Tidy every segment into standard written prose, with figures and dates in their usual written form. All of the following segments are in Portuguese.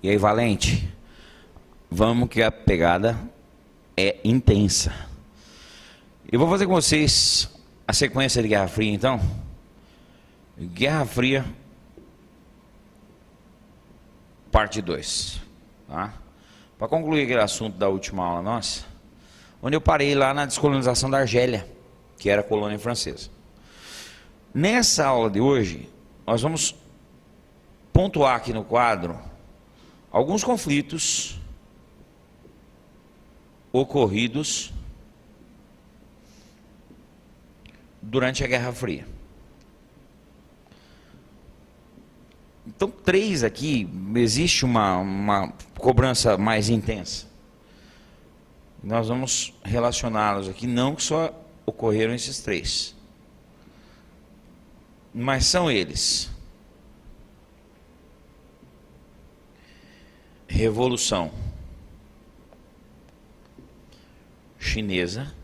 E aí, Valente, vamos que a pegada é intensa. Eu vou fazer com vocês a sequência de Guerra Fria, então. Guerra Fria, parte 2. Tá? Para concluir aquele assunto da última aula nossa, onde eu parei lá na descolonização da Argélia, que era colônia francesa. Nessa aula de hoje, nós vamos pontuar aqui no quadro alguns conflitos ocorridos durante a Guerra Fria. Então, 3 aqui, existe uma cobrança mais intensa. Nós vamos relacioná-los aqui, não que só ocorreram esses 3. Mas são eles: Revolução Chinesa,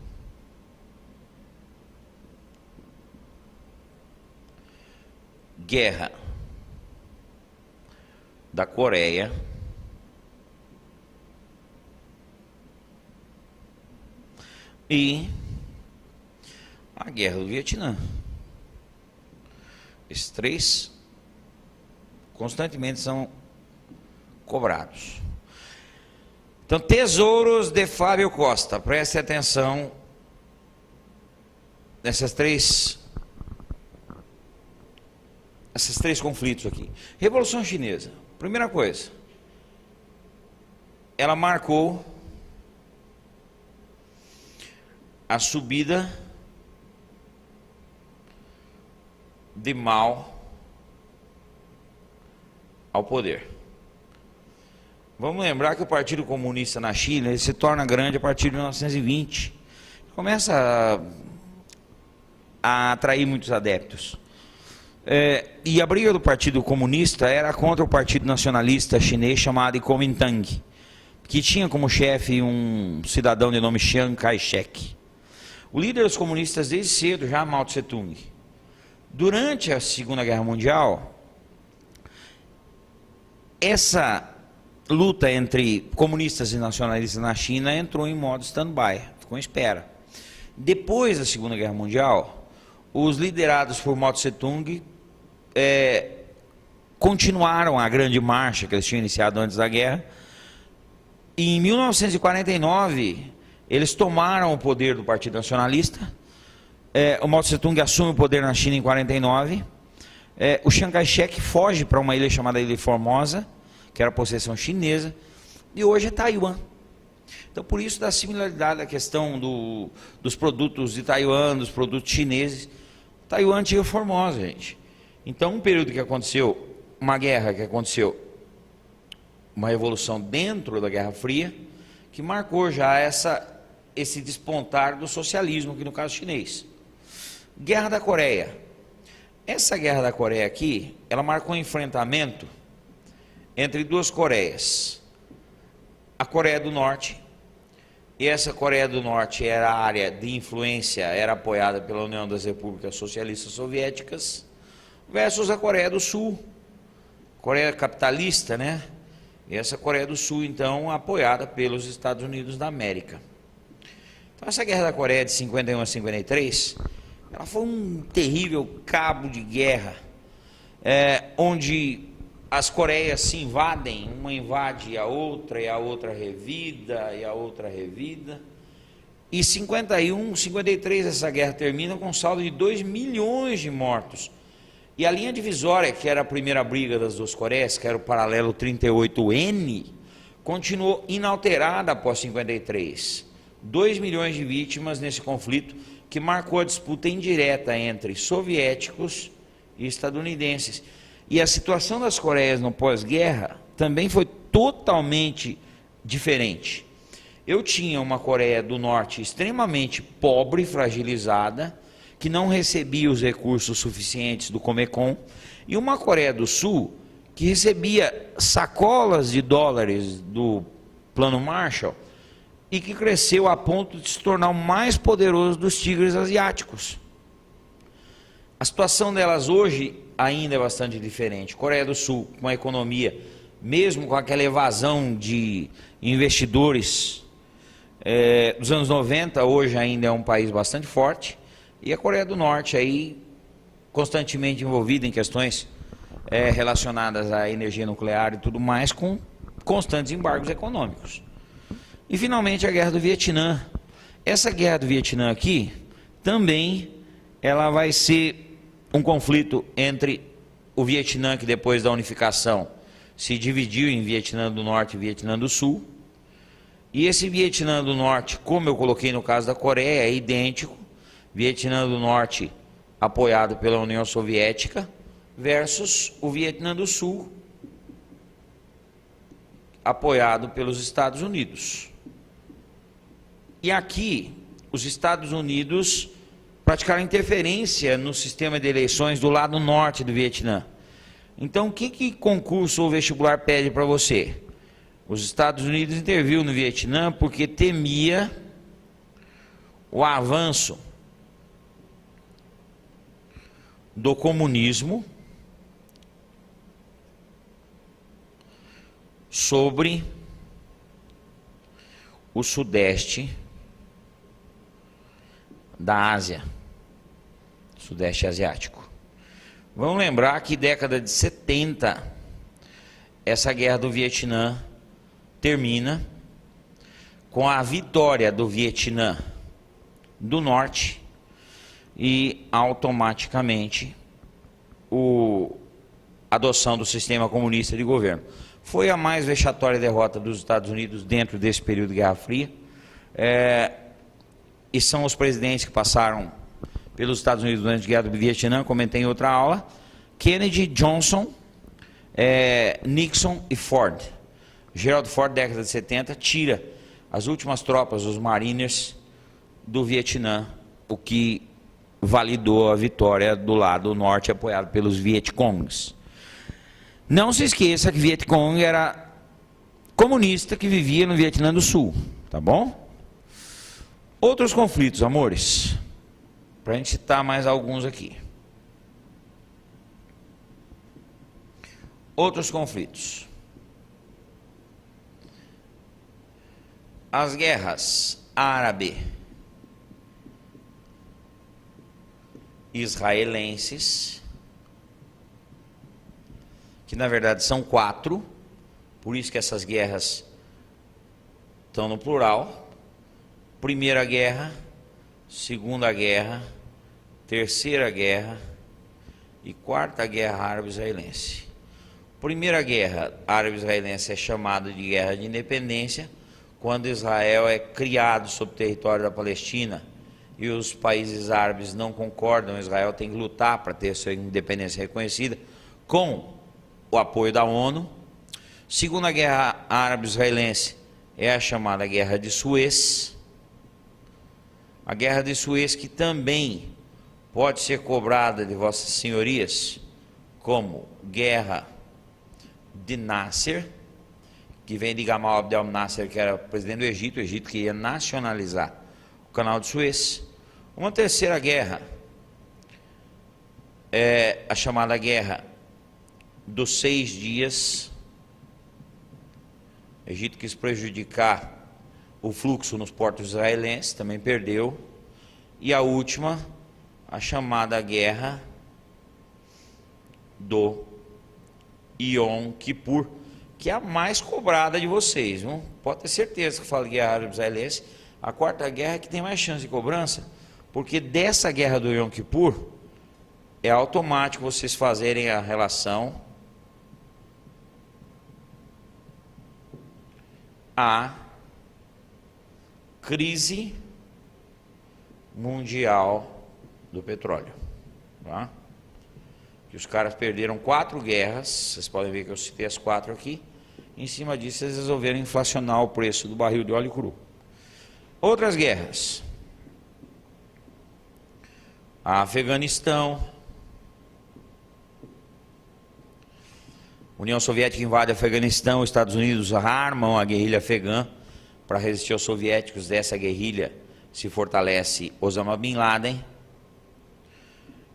Guerra da Coreia e a Guerra do Vietnã. Esses 3 constantemente são cobrados. Então, tesouros de Fábio Costa, preste atenção nessas esses 3 conflitos aqui. Revolução Chinesa, primeira coisa, ela marcou a subida de Mao ao poder. Vamos lembrar que o Partido Comunista na China ele se torna grande a partir de 1920. Começa a atrair muitos adeptos. E a briga do Partido Comunista era contra o Partido Nacionalista Chinês chamado Kuomintang, que tinha como chefe um cidadão de nome Chiang Kai-shek. O líder dos comunistas desde cedo, já Mao Tse-tung. Durante a Segunda Guerra Mundial, essa luta entre comunistas e nacionalistas na China entrou em modo stand-by, ficou em espera. Depois da Segunda Guerra Mundial, os liderados por Mao Tse-tung continuaram a grande marcha que eles tinham iniciado antes da guerra. E em 1949, eles tomaram o poder do Partido Nacionalista. O Mao Tse-tung assume o poder na China em 1949. O Chiang Kai-shek foge para uma ilha chamada Ilha Formosa, que era possessão chinesa, e hoje é Taiwan. Então, por isso, da similaridade da questão dos produtos de Taiwan, dos produtos chineses. Taiwan tinha Formosa, gente. Então, um período que aconteceu, uma guerra que aconteceu, uma revolução dentro da Guerra Fria, que marcou já esse despontar do socialismo, aqui no caso chinês. Guerra da Coreia. Essa Guerra da Coreia aqui, ela marcou um enfrentamento entre 2 Coreias. A Coreia do Norte, e essa Coreia do Norte era a área de influência, era apoiada pela União das Repúblicas Socialistas Soviéticas, versus a Coreia do Sul, Coreia capitalista, né? E essa Coreia do Sul, então, apoiada pelos Estados Unidos da América. Então, essa Guerra da Coreia de 51 a 53, ela foi um terrível cabo de guerra, onde as Coreias se invadem, uma invade a outra, e a outra revida, e a outra revida. E 51, 53, essa guerra termina com um saldo de 2 milhões de mortos. E a linha divisória, que era a primeira briga das 2 Coreias, que era o paralelo 38N, continuou inalterada após 53. 2 milhões de vítimas nesse conflito, que marcou a disputa indireta entre soviéticos e estadunidenses. E a situação das Coreias no pós-guerra também foi totalmente diferente. Eu tinha uma Coreia do Norte extremamente pobre, fragilizada, que não recebia os recursos suficientes do Comecon, e uma Coreia do Sul que recebia sacolas de dólares do Plano Marshall e que cresceu a ponto de se tornar o mais poderoso dos tigres asiáticos. A situação delas hoje ainda é bastante diferente. Coreia do Sul, com uma economia mesmo com aquela evasão de investidores dos anos 90, hoje ainda é um país bastante forte, e a Coreia do Norte aí constantemente envolvida em questões relacionadas à energia nuclear e tudo mais, com constantes embargos econômicos. E finalmente a Guerra do Vietnã. Essa Guerra do Vietnã aqui, também, ela vai ser um conflito entre o Vietnã, que depois da unificação se dividiu em Vietnã do Norte e Vietnã do Sul. E esse Vietnã do Norte, como eu coloquei no caso da Coreia, é idêntico. Vietnã do Norte apoiado pela União Soviética versus o Vietnã do Sul apoiado pelos Estados Unidos. E aqui, os Estados Unidos praticaram interferência no sistema de eleições do lado norte do Vietnã. Então, o que concurso ou vestibular pede para você? Os Estados Unidos interviu no Vietnã porque temia o avanço do comunismo sobre o sudeste da Ásia, sudeste asiático. Vamos lembrar que década de 70, essa guerra do Vietnã termina com a vitória do Vietnã do Norte e automaticamente a adoção do sistema comunista de governo. Foi a mais vexatória derrota dos Estados Unidos dentro desse período de Guerra Fria. E são os presidentes que passaram pelos Estados Unidos durante a Guerra do Vietnã, comentei em outra aula: Kennedy, Johnson, Nixon e Ford. Gerald Ford, década de 70, tira as últimas tropas, os Mariners, do Vietnã, o que validou a vitória do lado norte, apoiado pelos Vietcongs. Não se esqueça que Vietcong era comunista que vivia no Vietnã do Sul, tá bom? Outros conflitos, amores, para a gente citar mais alguns aqui. Outros conflitos. As guerras árabe-israelenses, que na verdade são 4, por isso que essas guerras estão no plural. Primeira guerra, segunda guerra, terceira guerra e quarta guerra árabe-israelense. Primeira guerra árabe-israelense é chamada de guerra de independência, quando Israel é criado sob o território da Palestina e os países árabes não concordam, Israel tem que lutar para ter sua independência reconhecida com o apoio da ONU. Segunda guerra árabe-israelense é a chamada Guerra de Suez. A Guerra de Suez, que também pode ser cobrada de vossas senhorias como Guerra de Nasser, que vem de Gamal Abdel Nasser, que era presidente do Egito, o Egito que ia nacionalizar o canal de Suez. Uma terceira guerra é a chamada Guerra dos 6 dias. O Egito quis prejudicar o fluxo nos portos israelenses, também perdeu. E a última, a chamada Guerra do Yom Kippur, que é a mais cobrada de vocês, viu? Pode ter certeza que eu falo de guerra árabe-israelense, a quarta guerra é que tem mais chance de cobrança, porque dessa guerra do Yom Kippur, é automático vocês fazerem a relação à crise mundial do petróleo, tá? Que os caras perderam 4 guerras, vocês podem ver que eu citei as 4 aqui. Em cima disso eles resolveram inflacionar o preço do barril de óleo cru. Outras guerras: Afeganistão, União Soviética invade o Afeganistão, os Estados Unidos armam a guerrilha afegã para resistir aos soviéticos. Dessa guerrilha se fortalece Osama Bin Laden.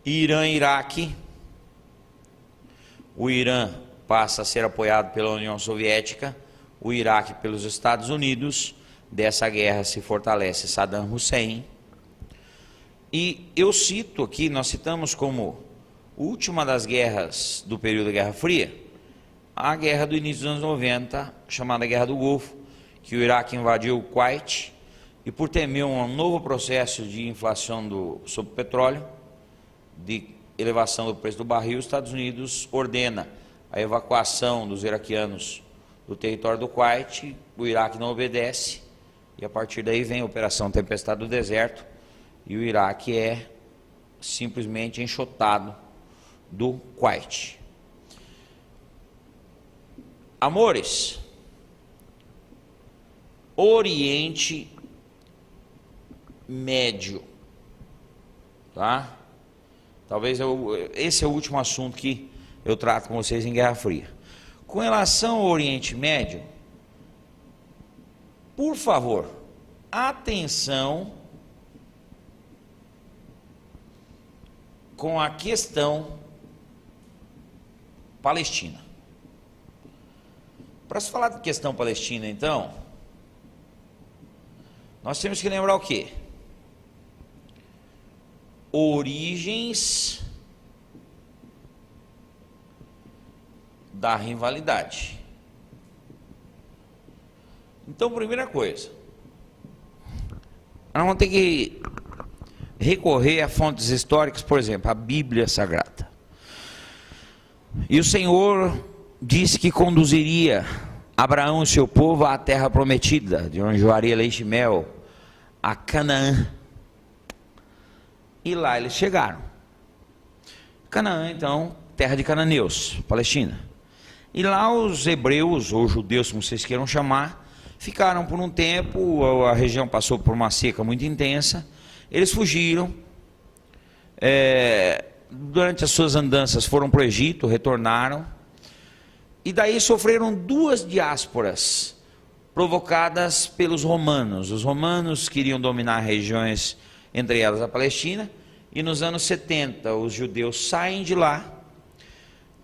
Irã e Iraque. O Irã passa a ser apoiado pela União Soviética, o Iraque pelos Estados Unidos. Dessa guerra se fortalece Saddam Hussein. E eu cito aqui, nós citamos como última das guerras do período da Guerra Fria, a guerra do início dos anos 90, chamada Guerra do Golfo, que o Iraque invadiu o Kuwait, e por temer um novo processo de inflação sobre o petróleo, de elevação do preço do barril, os Estados Unidos ordena a evacuação dos iraquianos do território do Kuwait, o Iraque não obedece, e a partir daí vem a Operação Tempestade do Deserto, e o Iraque é simplesmente enxotado do Kuwait. Amores, Oriente Médio, tá? Talvez esse é o último assunto que eu trato com vocês em Guerra Fria. Com relação ao Oriente Médio, por favor, atenção com a questão palestina. Para se falar de questão palestina, então, nós temos que lembrar o quê? Origens da rivalidade. Então, primeira coisa, nós vamos ter que recorrer a fontes históricas, por exemplo, a Bíblia Sagrada. E o Senhor disse que conduziria Abraão e seu povo à terra prometida, de onde jorraria leite e mel, a Canaã. E lá eles chegaram. Canaã, então, terra de cananeus, Palestina. E lá os hebreus, ou judeus, como vocês queiram chamar, ficaram por um tempo, a região passou por uma seca muito intensa, eles fugiram, durante as suas andanças foram para o Egito, retornaram, e daí sofreram duas diásporas provocadas pelos romanos. Os romanos queriam dominar regiões, entre elas a Palestina, e nos anos 70 os judeus saem de lá,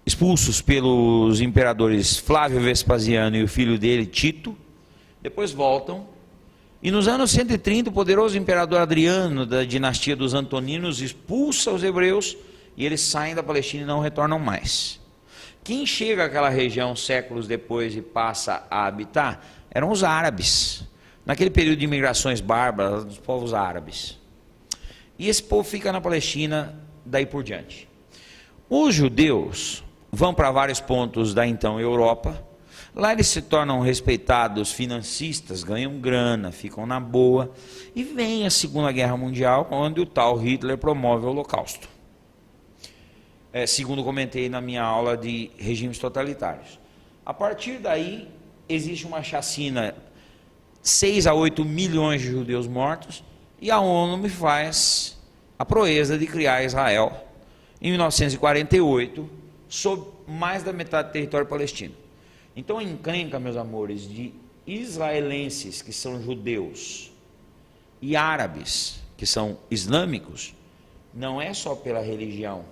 expulsos pelos imperadores Flávio Vespasiano e o filho dele, Tito, depois voltam, e nos anos 130 o poderoso imperador Adriano, da dinastia dos Antoninos, expulsa os hebreus, e eles saem da Palestina e não retornam mais. Quem chega àquela região séculos depois e passa a habitar, eram os árabes, naquele período de imigrações bárbaras dos povos árabes. E esse povo fica na Palestina daí por diante. Os judeus vão para vários pontos da então Europa, lá eles se tornam respeitados financistas, ganham grana, ficam na boa, e vem a Segunda Guerra Mundial, onde o tal Hitler promove o Holocausto. Segundo comentei na minha aula de regimes totalitários. A partir daí, existe uma chacina, 6 a 8 milhões de judeus mortos, e a ONU me faz a proeza de criar Israel, em 1948, sob mais da metade do território palestino. Então a encrenca, meus amores, de israelenses, que são judeus, e árabes, que são islâmicos, não é só pela religião,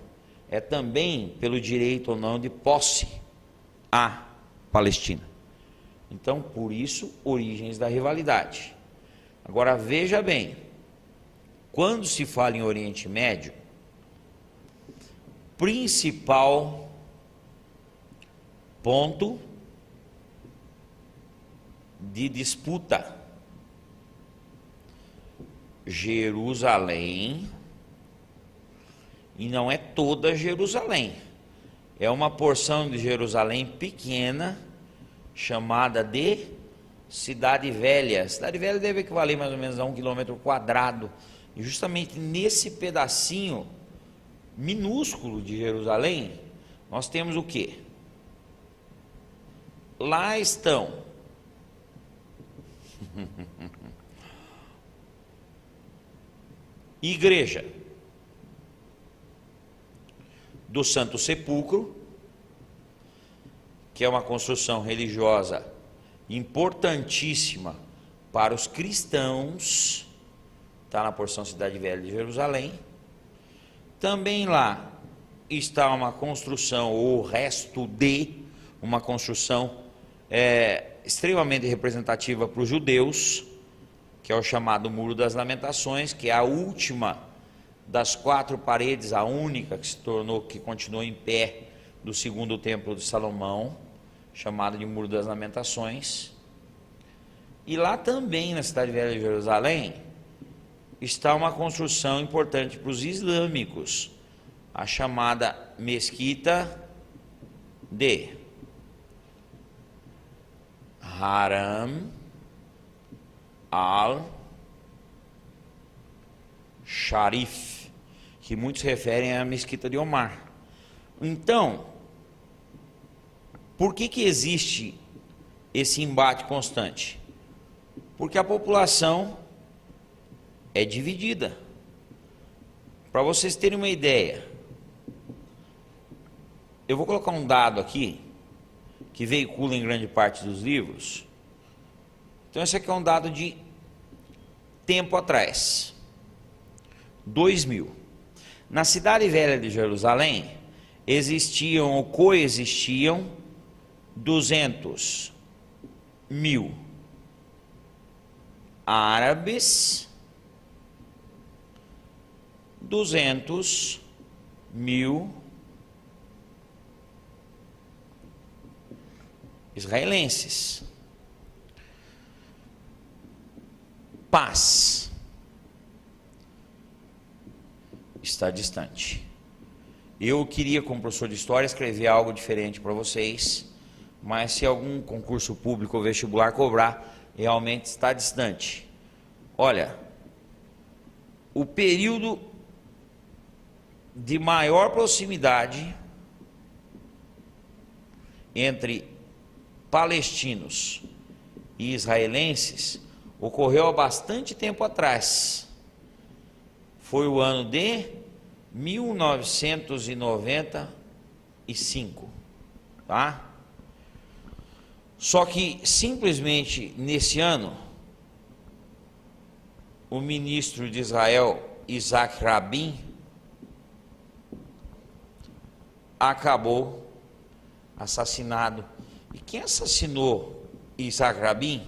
é também pelo direito ou não de posse à Palestina. Então, por isso, origens da rivalidade. Agora, veja bem, quando se fala em Oriente Médio, principal ponto de disputa, Jerusalém, e não é toda Jerusalém, é uma porção de Jerusalém pequena, chamada de Cidade Velha. Cidade Velha deve equivaler mais ou menos a 1 quilômetro quadrado, e justamente nesse pedacinho minúsculo de Jerusalém, nós temos o quê? Lá estão Igreja do Santo Sepulcro, que é uma construção religiosa importantíssima para os cristãos, está na porção Cidade Velha de Jerusalém. Também lá está uma construção, ou resto de uma construção extremamente representativa para os judeus, que é o chamado Muro das Lamentações, que é a última das 4 paredes, a única que continuou em pé do segundo templo de Salomão, chamado de Muro das Lamentações. E lá também, na cidade velha de Jerusalém, está uma construção importante para os islâmicos, a chamada Mesquita de Haram al-Sharif, que muitos referem à Mesquita de Omar. Então, por que existe esse embate constante? Porque a população é dividida. Para vocês terem uma ideia, eu vou colocar um dado aqui, que veicula em grande parte dos livros. Então esse aqui é um dado de tempo atrás, 2000. Na cidade velha de Jerusalém, existiam ou coexistiam 200.000 árabes, 200.000 israelenses. Paz está distante. Eu queria, como professor de história, escrever algo diferente para vocês, mas se algum concurso público ou vestibular cobrar, realmente está distante. Olha, o período de maior proximidade entre palestinos e israelenses ocorreu há bastante tempo atrás. Foi o ano de 1995, tá? Só que simplesmente nesse ano, o ministro de Israel, Isaac Rabin, acabou assassinado. E quem assassinou Isaac Rabin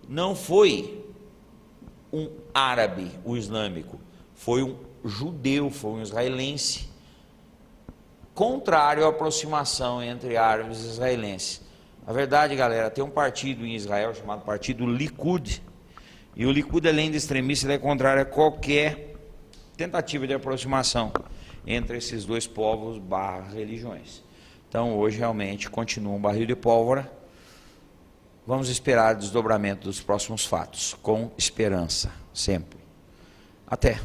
não foi um árabe, o islâmico, foi um judeu, foi um israelense, contrário à aproximação entre árabes e israelenses. Na verdade, galera, tem um partido em Israel chamado Partido Likud, e o Likud, além de extremista, ele é contrário a qualquer tentativa de aproximação entre esses dois povos / religiões. Então, hoje, realmente, continua um barril de pólvora. Vamos esperar o desdobramento dos próximos fatos, com esperança, sempre. Até.